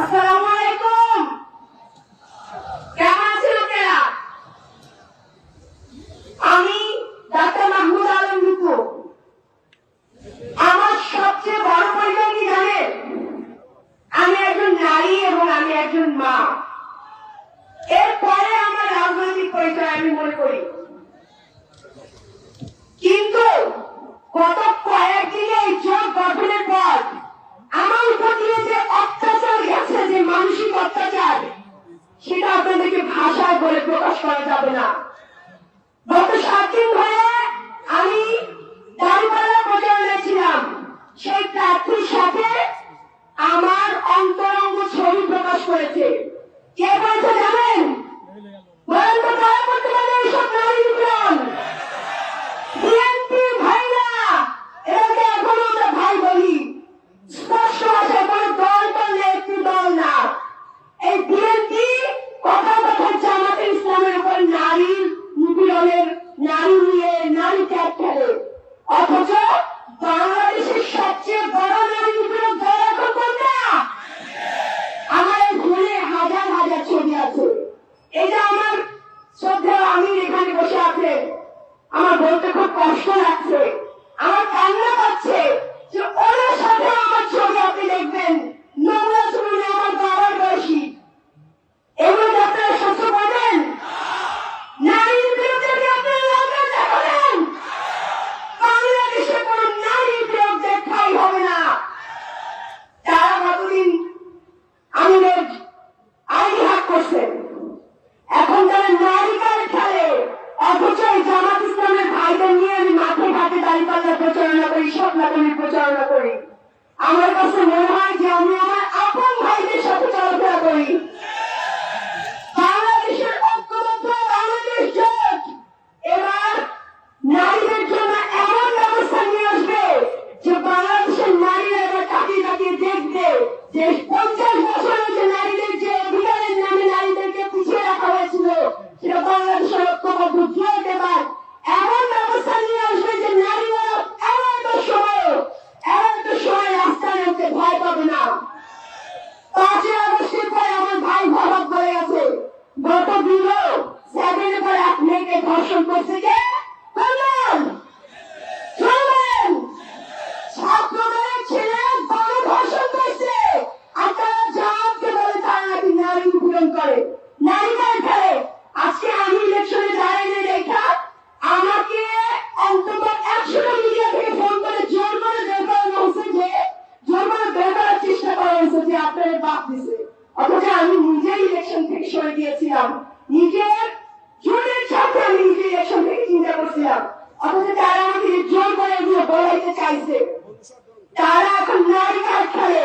আসসালামু আলাইকুম। কেমন আছেন আপনারা? আমি ডাক্তার মাহমুদ আলম নিপু। আমার সবচেয়ে বড় পরিচয় কি জানেন? আমি একজন নারী এবং আমি একজন মা। এরপরে আমার রাজনৈতিক পরিচয় আমি মনে করি। কিন্তু গত কয়েকদিনে এই জোট গঠনের পর আমার উপর দিয়ে যে অত্যাচার গেছে, যে মানসিক অত্যাচার, সেটা আপনাদেরকে ভাষায় বলে প্রকাশ করা যাবে না। গত 7 দিন ধরে আমি দাঁড়িপাল্লা প্রচারণে ছিলাম। সেই প্রার্থীর সাথে আমার অন্তরঙ্গ ছবি প্রকাশ করেছে। কে করেছে জানেন? বলেন তো, কারা করতে পারে এইসব নারী নিপীড়ন? বিএনপি ভাইরা, এদেরকে এখন আমরা ভাই বলি। স্পষ্ট ভাষায় কোনো দল করলে একটি দল না। এই বিএনপি কথা কথা জামাতে ইসলামের উপর নারীর নিপীড়নের, নারী নিয়ে নারী ত্যাগ খেলে, অথচ বাংলাদেশের সবচেয়ে বড় নারী নিপীড়ক দল এখন কোনটা? আমার এই ফোনে হাজার হাজার ছবি আছে। এই যে আমার শ্রদ্ধেয় আমির এখানে বসে আছে, আমার বলতে খুব কষ্ট লাগছে, আমার কান্না পাচ্ছে যে ওনার সাথে আমার ছবি আপনি দেখবেন। নোংরা ছবি, আমার বাবার বয়সী। এগুলো আপনারা সহ্য করবেন? নারীর বিরুদ্ধে কি আপনারা লঙ্কা দেখাবেন? বাংলাদেশে কোন নারীর বিরুদ্ধে ঠাই হবে না। তারা কতদিন আমাদের আইন হাত করছেন, এখন তারা নারী কার্ড খেলে, অথচ জামাত ইসলামের ভাইদের নিয়ে আমি মাঠে ঘাটে দাঁড়িপাল্লা প্রচারণা করি, স্বপ্নাবলীর প্রচারণা করি। আমার কাছে মনে হয় যে আমি আমার আপন ভাইদের সাথে চলাফেরা করি। বাংলাদেশের ঐক্যবদ্ধ বাংলাদেশ জোট এবার নারীদের জন্য এমন ব্যবস্থা নিয়ে আসবে যে বাংলাদেশের নারীরা এবার তাকিয়ে তাকিয়ে দেখবে যে 50 বছরে যে নারীদের যে অধিকারের নামে নারীদেরকে পিছিয়ে রাখা হয়েছিল, সেটা বাংলাদেশের ঐক্যবদ্ধ জোট এবার এমন ব্যবস্থা নিয়ে আসবে যে নারীরা এমন একটা সময় রাস্তায় নামতে ভয় পাবে না। 5ই আগস্টের পরে আমার ভাই ভরত বলে গেছে, গত দিনও 7 পরে এক মেয়েকে ধর্ষণ করছে। যে বললেন শুনবেন, ছাত্রদের ছেলে বড় ধর্ষণ করছে, আপনারা জামাতকে বলে তারা নাকি নারী নিপীড়ন করে, নারী গায়ে ফেলে। আজকে আমি ইলেকশনে দাঁড়াইলে দেখা আমাকে অন্তত 100টা মিডিয়া থেকে ফোন করে জোর করে বের করানো হচ্ছে, যে জোর করে বের করার চেষ্টা করা হয়েছে যে আপনাদের বাদ দিছে। অথচ আমি নিজেই ইলেকশন থেকে সরে গিয়েছিলাম, নিজের জোরের সাথে আমি নিজে ইলেকশন থেকে চিন্তা করছিলাম। অথচ তারা আমাকে জোর করে এগুলো বলাইতে চাইছে। তারা এখন নারী কার্ড খেলে।